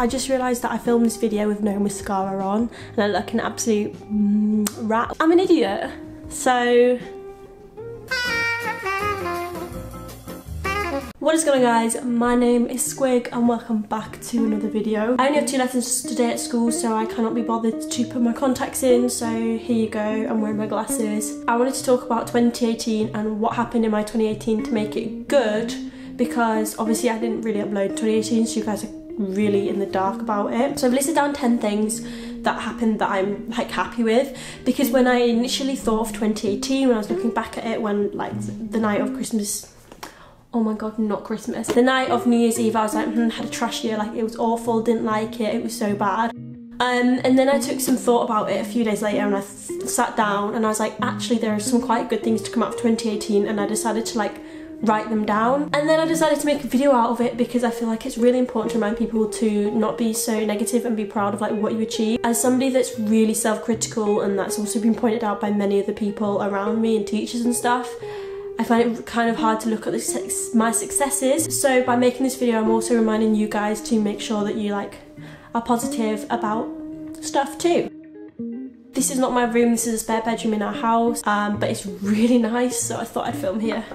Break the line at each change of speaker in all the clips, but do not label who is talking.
I just realised that I filmed this video with no mascara on and I look an absolute rat. I'm an idiot. So what is going on, guys? My name is Squig and welcome back to another video. I only have 2 lessons today at school, so I cannot be bothered to put my contacts in, so here you go, I'm wearing my glasses. I wanted to talk about 2018 and what happened in my 2018 to make it good, because obviously I didn't really upload 2018, so you guys are really in the dark about it. So I've listed down 10 things that happened that I'm like happy with, because when I initially thought of 2018, when I was looking back at it, when like the night of Christmas, oh my god, not Christmas, the night of New Year's Eve, I was like, had a trash year, like it was awful, didn't like it, it was so bad. And then I took some thought about it a few days later and I sat down and I was like, actually there are some quite good things to come out of 2018, and I decided to like write them down. And then I decided to make a video out of it because I feel like it's really important to remind people to not be so negative and be proud of like what you achieve. As somebody that's really self-critical, and that's also been pointed out by many of the people around me and teachers and stuff, I find it kind of hard to look at my successes. So by making this video, I'm also reminding you guys to make sure that you like are positive about stuff too. This is not my room, this is a spare bedroom in our house, but it's really nice, so I thought I'd film here.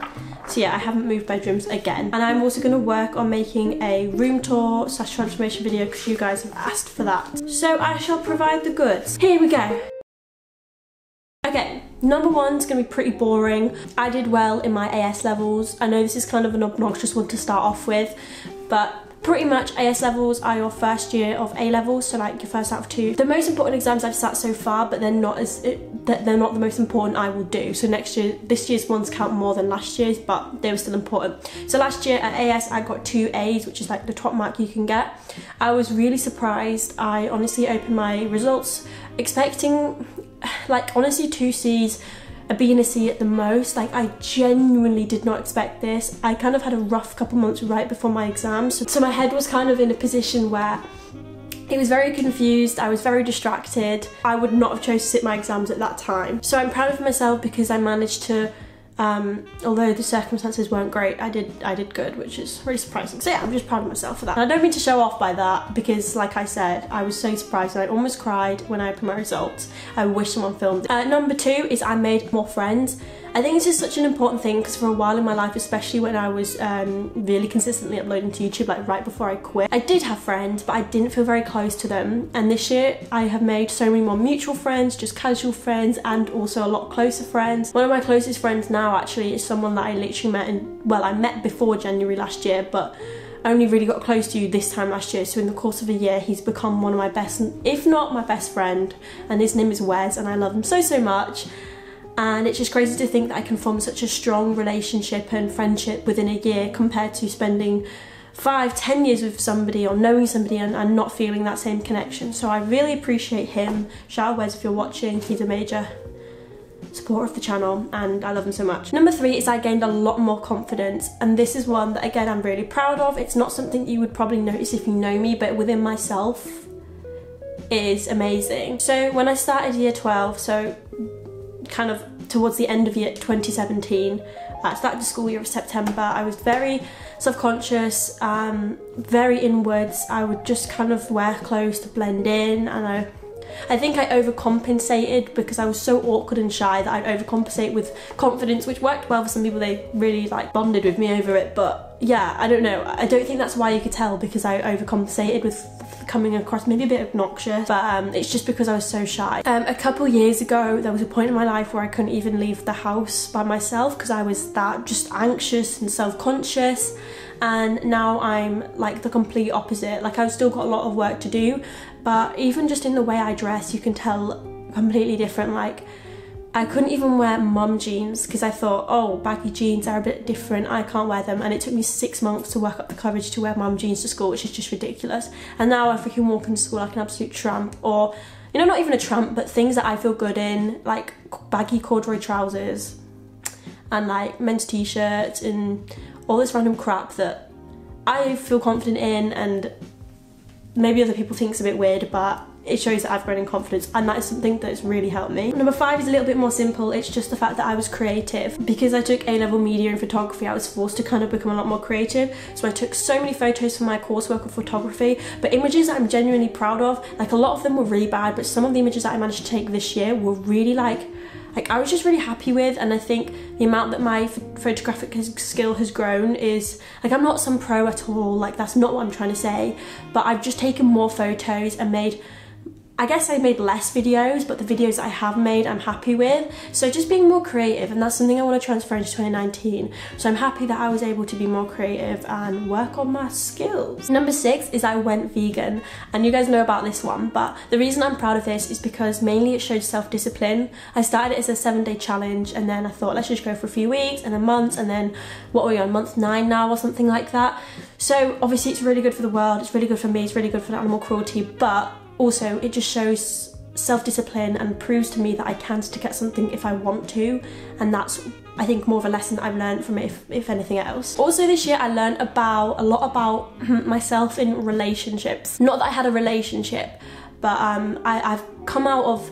So yeah, I haven't moved bedrooms again. And I'm also going to work on making a room tour / transformation video because you guys have asked for that. So I shall provide the goods. Here we go. Okay, number one is going to be pretty boring. I did well in my AS levels. I know this is kind of an obnoxious one to start off with, but pretty much AS levels are your first year of A levels, so like your first out of 2. The most important exams I've sat so far, but they're not the most important I will do. So next year, this year's ones count more than last year's, but they were still important. So last year at AS I got 2 A's, which is like the top mark you can get. I was really surprised. I honestly opened my results expecting like honestly 2 C's, a B and a C at the most. Like I genuinely did not expect this. I kind of had a rough couple months right before my exams, so my head was kind of in a position where it was very confused, I was very distracted. I would not have chosen to sit my exams at that time. So I'm proud of myself because I managed to, although the circumstances weren't great, I did good, which is really surprising. So yeah, I'm just proud of myself for that. And I don't mean to show off by that, because like I said, I was so surprised and I almost cried when I opened my results. I wish someone filmed it. Number 2 is I made more friends. I think this is such an important thing because for a while in my life, especially when I was really consistently uploading to YouTube, like right before I quit, I did have friends, but I didn't feel very close to them. And this year I have made so many more mutual friends, just casual friends, and also a lot closer friends. One of my closest friends now actually is someone that I literally met I met before January last year, but only really got close to this time last year. So in the course of a year, he's become one of my best, if not my best friend, and his name is Wes, and I love him so, so much. And it's just crazy to think that I can form such a strong relationship and friendship within a year compared to spending 5-10 years with somebody or knowing somebody and not feeling that same connection. So I really appreciate him. Shout out Wes if you're watching, he's a major supporter of the channel and I love him so much. Number 3 is I gained a lot more confidence, and this is one that again I'm really proud of. It's not something you would probably notice if you know me, but within myself it is amazing. So when I started year 12, so kind of towards the end of year 2017, I started the school year of September, I was very self-conscious, very inwards. I would just kind of wear clothes to blend in, and I think I overcompensated because I was so awkward and shy that I'd overcompensate with confidence, which worked well for some people. They really like bonded with me over it, but yeah, I don't know. I don't think that's why you could tell, because I overcompensated with coming across maybe a bit obnoxious, but it's just because I was so shy. A couple years ago, there was a point in my life where I couldn't even leave the house by myself because I was that just anxious and self-conscious, and now I'm like the complete opposite. Like I've still got a lot of work to do, but even just in the way I dress, you can tell completely different. Like I couldn't even wear mum jeans because I thought, oh, baggy jeans are a bit different, I can't wear them. And it took me 6 months to work up the courage to wear mum jeans to school, which is just ridiculous. And now I freaking walk into school like an absolute tramp, or, you know, not even a tramp, but things that I feel good in, like baggy corduroy trousers and like men's t-shirts and all this random crap that I feel confident in, and maybe other people think it's a bit weird, but it shows that I've grown in confidence, and that is something that's really helped me. Number 5 is a little bit more simple. It's just the fact that I was creative. Because I took A-level media and photography, I was forced to kind of become a lot more creative. So I took so many photos for my coursework of photography, but images that I'm genuinely proud of. Like, a lot of them were really bad, but some of the images that I managed to take this year were really like I was just really happy with. And I think the amount that my photographic skill has grown is, like, I'm not some pro at all, like, that's not what I'm trying to say, but I've just taken more photos and made, I guess I made less videos, but the videos I have made I'm happy with. So just being more creative, and that's something I want to transfer into 2019. So I'm happy that I was able to be more creative and work on my skills. Number 6 is I went vegan, and you guys know about this one, but the reason I'm proud of this is because mainly it showed self-discipline. I started it as a 7-day challenge, and then I thought, let's just go for a few weeks and then months, and then what are we on, month 9 now or something like that. So obviously it's really good for the world, it's really good for me, it's really good for animal cruelty, but also it just shows self-discipline and proves to me that I can stick at something if I want to, and that's, I think, more of a lesson that I've learned from it, if anything else. Also this year I learned a lot about myself in relationships. Not that I had a relationship, but I've come out of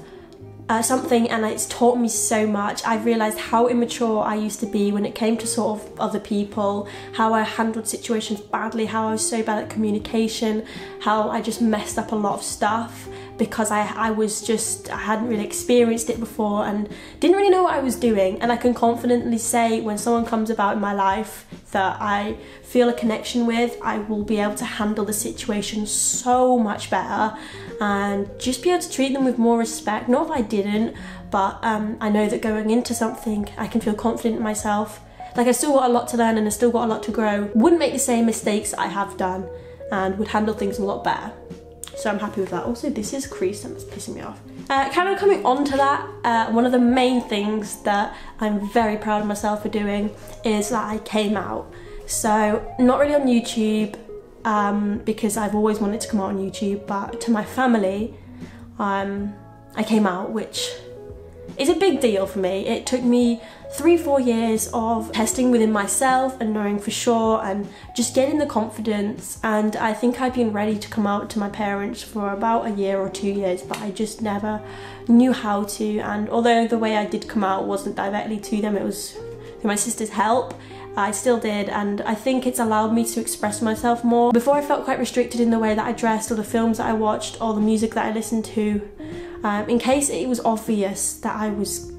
something, and it's taught me so much. I've realised how immature I used to be when it came to sort of other people, how I handled situations badly, how I was so bad at communication, how I just messed up a lot of stuff because I hadn't really experienced it before and didn't really know what I was doing. And I can confidently say, when someone comes about in my life that I feel a connection with, I will be able to handle the situation so much better and just be able to treat them with more respect. Not that I didn't, but I know that going into something I can feel confident in myself. Like, I still got a lot to learn and I still got a lot to grow. Wouldn't make the same mistakes that I have done and would handle things a lot better. So I'm happy with that. Also, this is creased and it's pissing me off. Kind of coming on to that, one of the main things that I'm very proud of myself for doing is that I came out. So not really on YouTube, because I've always wanted to come out on YouTube, but to my family, I came out, which is a big deal for me. It took me 3-4 years of testing within myself and knowing for sure and just getting the confidence, and I think I've been ready to come out to my parents for about 1 year or 2 years, but I just never knew how to. And although the way I did come out wasn't directly to them, it was through my sister's help, I still did, and I think it's allowed me to express myself more. Before I felt quite restricted in the way that I dressed or the films that I watched or the music that I listened to, in case it was obvious that I was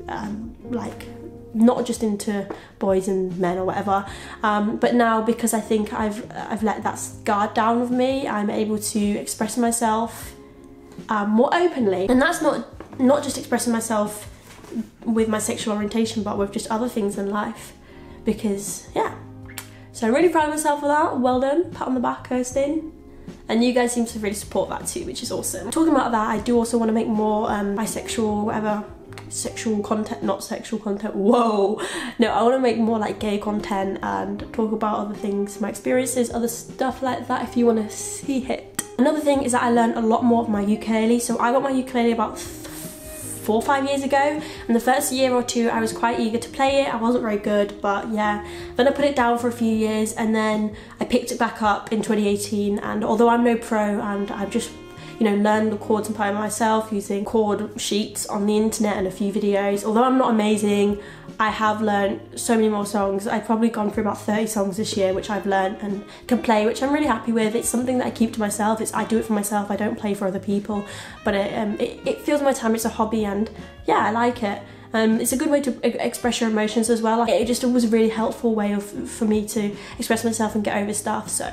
like not just into boys and men or whatever, but now, because I think I've let that guard down of me, I'm able to express myself more openly. And that's not just expressing myself with my sexual orientation, but with just other things in life. Because yeah, so I'm really proud of myself for that. Well done, pat on the back, Kirsten. And you guys seem to really support that too, which is awesome. Talking about that, I do also want to make more bisexual, whatever, sexual content, not sexual content, whoa. No, I want to make more like gay content and talk about other things, my experiences, other stuff like that if you want to see it. Another thing is that I learned a lot more of my ukulele. So I got my ukulele about 4 or 5 years ago, and the first year or two I was quite eager to play it. I wasn't very good, but yeah. Then I put it down for a few years, and then I picked it back up in 2018, and although I'm no pro and I've just, you know, learned the chords and playing myself using chord sheets on the internet and a few videos, although I'm not amazing, I have learned so many more songs. I've probably gone through about 30 songs this year which I've learned and can play, which I'm really happy with. It's something that I keep to myself. I do it for myself, I don't play for other people, but it fills my time, it's a hobby, and yeah, I like it. It's a good way to express your emotions as well. It just was a really helpful way for me to express myself and get over stuff, so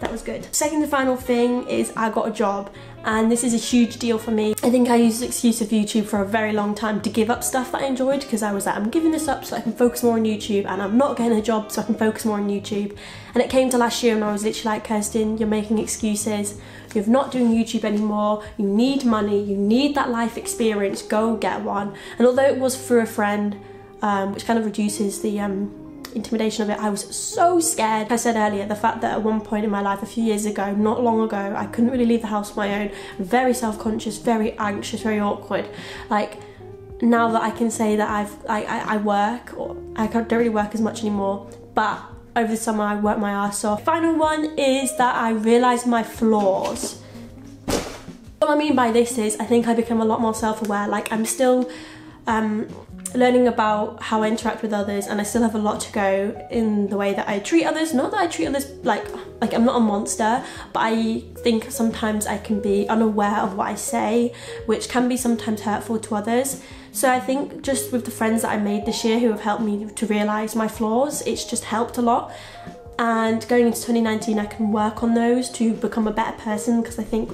that was good. Second and final thing is I got a job, and this is a huge deal for me. I think I used the excuse of YouTube for a very long time to give up stuff that I enjoyed, because I was like, I'm giving this up so I can focus more on YouTube, and I'm not getting a job so I can focus more on YouTube. And it came to last year and I was literally like, Kirsten, you're making excuses. You're not doing YouTube anymore. You need money. You need that life experience. Go get one. And although it was through a friend, which kind of reduces the intimidation of it, I was so scared. Like I said earlier, the fact that at one point in my life, a few years ago, not long ago, I couldn't really leave the house on my own, very self-conscious, very anxious, very awkward. Like, now that I can say that I work, or I don't really work as much anymore, but over the summer I worked my ass off. Final one is that I realised my flaws. what I mean by this is I think I become a lot more self-aware. Like I'm still learning about how I interact with others, and I still have a lot to go in the way that I treat others. Not that I treat others like I'm not a monster, but I think sometimes I can be unaware of what I say, which can be sometimes hurtful to others. So I think just with the friends that I made this year who have helped me to realise my flaws, it's just helped a lot. And going into 2019, I can work on those to become a better person, because I think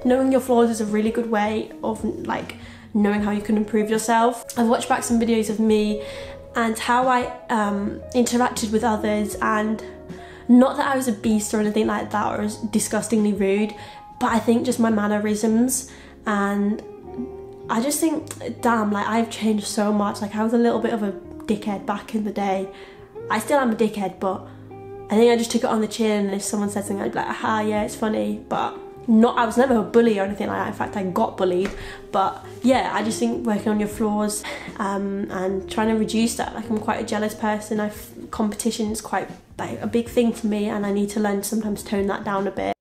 knowing your flaws is a really good way of like knowing how you can improve yourself. I've watched back some videos of me and how I interacted with others, and not that I was a beast or anything like that or was disgustingly rude, but I think just my mannerisms, and I just think, damn, like I've changed so much. Like I was a little bit of a dickhead back in the day. I still am a dickhead, but I think I just took it on the chin, and if someone said something I'd be like, aha, yeah, it's funny, but I was never a bully or anything like that. In fact, I got bullied. But yeah, I just think working on your flaws and trying to reduce that. Like I'm quite a jealous person. Competition is quite like a big thing for me, and I need to learn to sometimes tone that down a bit.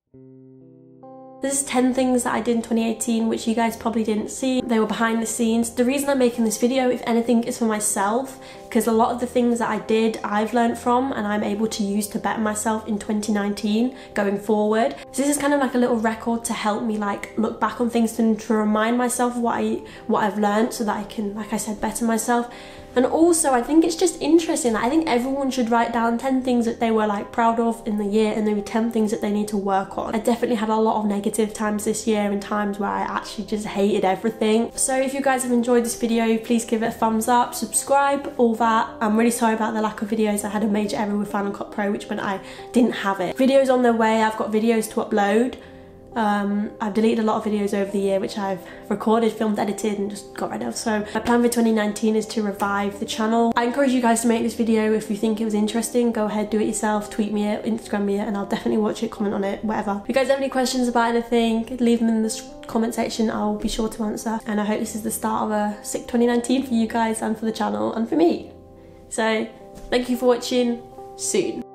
This is 10 things that I did in 2018 which you guys probably didn't see. They were behind the scenes. The reason I'm making this video, if anything, is for myself, because a lot of the things that I did, I've learned from, and I'm able to use to better myself in 2019 going forward. So this is kind of like a little record to help me like look back on things and to remind myself what I've learned, so that I can, like I said, better myself. And also, I think it's just interesting. I think everyone should write down 10 things that they were like proud of in the year, and maybe 10 things that they need to work on. I definitely had a lot of negative times this year, and times where I actually just hated everything. So if you guys have enjoyed this video, please give it a thumbs up, subscribe, all that. I'm really sorry about the lack of videos. I had a major error with Final Cut Pro, which meant I didn't have it. Videos on their way. I've got videos to upload. I've deleted a lot of videos over the year which I've recorded, filmed, edited and just got rid of. So my plan for 2019 is to revive the channel. I encourage you guys to make this video. If you think it was interesting, go ahead, do it yourself, tweet me it, Instagram me it, and I'll definitely watch it, comment on it, whatever. If you guys have any questions about anything, leave them in the comment section. I'll be sure to answer. And I hope this is the start of a sick 2019 for you guys and for the channel and for me. So thank you for watching. Soon.